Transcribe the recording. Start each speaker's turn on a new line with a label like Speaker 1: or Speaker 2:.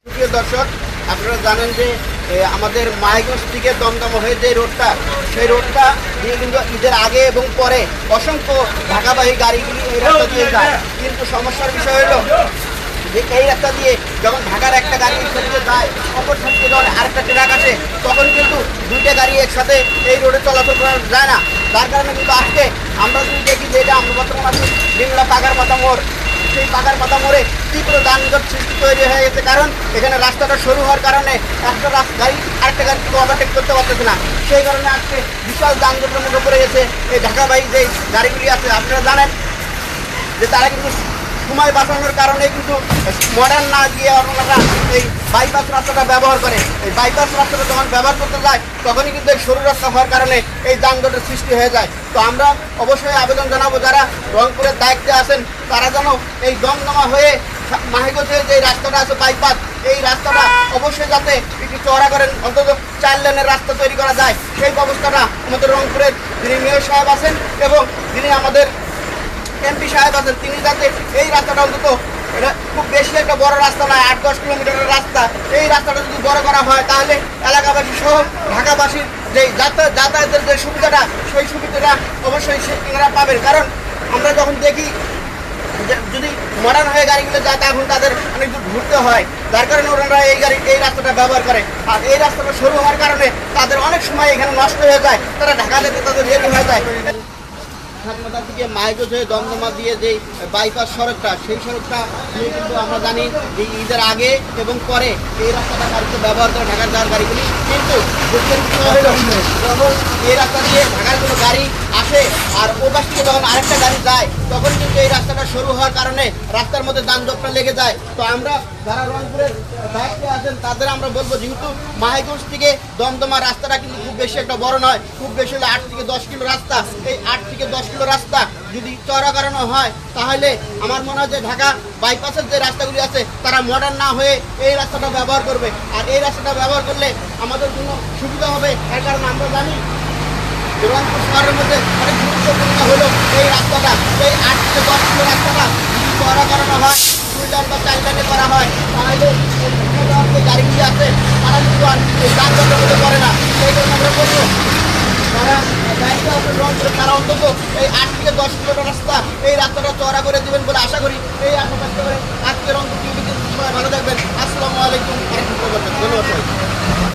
Speaker 1: প্রিয় দর্শক, আপনারা জানেন যে আমাদের মাইগঞ্জ থেকে দমদমা হয়ে যে রোডটা, সেই রোডটা দিয়ে কিন্তু ঈদের আগে এবং পরে অসংখ্য ঢাকাবাহী গাড়িগুলি এই রাস্তা দিয়ে যায়। কিন্তু সমস্যার বিষয় হলো যে এই রাস্তা দিয়ে যখন ঢাকার একটা গাড়ি সাইডে যায়, অপর সাইডে যখন আরেকটা ট্রাক আসে, তখন কিন্তু দুইটা গাড়ি একসাথে এই রোডে চলাচল করা যায় না। যার কারণে কিন্তু আজকে আমরা যদি দেখি যে এটা আমরা বর্তমান আছি বিমলা পাগার মাথা মোড়, সেই পাগার মাথা মোড়ে তীব্র যানজট সৃষ্টি তৈরি হয়ে গেছে। কারণ এখানে রাস্তাটা সরু হওয়ার কারণে একটা গাড়ি আরেকটা গাড়িকে ওভারটেক করতে পারতেছে না। সেই কারণে আজকে বিশাল যানজটের মুখে পড়ে গেছে এই ঢাকাবাহী যে গাড়িগুলি আছে। আপনারা জানেন যে তারা কিন্তু সময় বাঁচানোর কারণে কিন্তু মডার্ন না গিয়ে ওনারা এই বাইপাস রাস্তাটা ব্যবহার করে। এই বাইপাস রাস্তাটা যখন ব্যবহার করতে যায়, তখনই কিন্তু এই সরু রাস্তা হওয়ার কারণে এই যানজটের সৃষ্টি হয়ে যায়। তো আমরা অবশ্যই আবেদন জানাবো, যারা রংপুরের দায়িত্বে আছেন তারা যেন এই দমদমা হয়ে মাহিগঞ্জের যে রাস্তাটা আছে বাইপাস, এই রাস্তাটা অবশ্যই যাতে একটু চওড়া করেন, অন্তত 4 লেনের রাস্তা তৈরি করা যায়, সেই ব্যবস্থাটা আমাদের রংপুরের যিনি মেয়র সাহেব আছেন এবং যিনি আমাদের এমপি সাহেব আছেন, তিনি যাতে এই রাস্তাটা অন্তত, এটা খুব বেশি একটা বড় রাস্তা নয়, 8-10 কিলোমিটারের রাস্তা, এই রাস্তাটা যদি বড় করা হয় তাহলে এলাকাবাসী সহ ঢাকাবাসীর যে যাতায়াতের যে সুবিধাটা, সেই সুবিধাটা অবশ্যই এনারা পাবেন। কারণ আমরা যখন দেখি যদি মডার্ন হয়ে গাড়িগুলো যায়, তখন তাদের অনেক দূর ঘুরতে হয়, যার কারণে ওনারা এই রাস্তাটা ব্যবহার করে। আর এই রাস্তাটা সরু হওয়ার কারণে তাদের অনেক সময় এখানে নষ্ট হয়ে যায়, তারা ঢাকা যেতে তাদের দেরি হয়ে যায়। ঢাকা থেকে মাইগঞ্জ হয়ে দমদমা দিয়ে যে বাইপাস সড়কটা, সেই সড়কটা দিয়ে কিন্তু আমরা জানি যে ঈদের আগে এবং পরে এই রাস্তাটা গাড়িতে ব্যবহার করে ঢাকার যাওয়ার গাড়িগুলি। কিন্তু যখন এই রাস্তা দিয়ে ঢাকার কোনো গাড়ি আসে আর ও পাশ থেকে যখন আরেকটা গাড়ি যায়, তখন কিন্তু এই রাস্তাটা সরু হওয়ার কারণে রাস্তার মধ্যে যানজটটা লেগে যায়। তো আমরা যারা রংপুরের দায়িত্বে আছেন তাদের আমরা বলবো, যেহেতু মাহিগঞ্জ থেকে দমদমা রাস্তাটা কিন্তু খুব বেশি একটা বড় নয়, খুব বেশি হলে 8 থেকে 10 কিলো রাস্তা, এই 8 থেকে 10 কিলো রাস্তা যদি চওড়া করানো হয়, তাহলে আমার মনে হয় যে ঢাকা বাইপাসের যে রাস্তাগুলি আছে তারা মডার্ন না হয়ে এই রাস্তাটা ব্যবহার করবে। আর এই রাস্তাটা ব্যবহার করলে আমাদের জন্য সুবিধা হবে। তার কারণ আমরা জানি রংপুর শহরের মধ্যে অনেক গুরুত্বপূর্ণ হলো এই রাস্তাটা, এই 8 থেকে 10 কিলো রাস্তাটা যদি চওড়া করানো হয়, 2 লেন বা 4 লেনে করা হয়, তাহলে যে গাড়িগুলি আছে তারা কিন্তু আর এই যানজটের মধ্যে পড়ে না। সেই জন্য আমরা বলবো যারা দায়িত্ব আছে রংপুরে, তারা অন্তত এই 8 থেকে 10 কিলোমিটার রাস্তা, এই রাস্তাটা চওড়া করে দেবেন বলে আশা করি। এই আশা করতে পারে। আজকে রংপুর টিভিতে ভালো থাকবেন। আসসালামু আলাইকুম, ধন্যবাদ।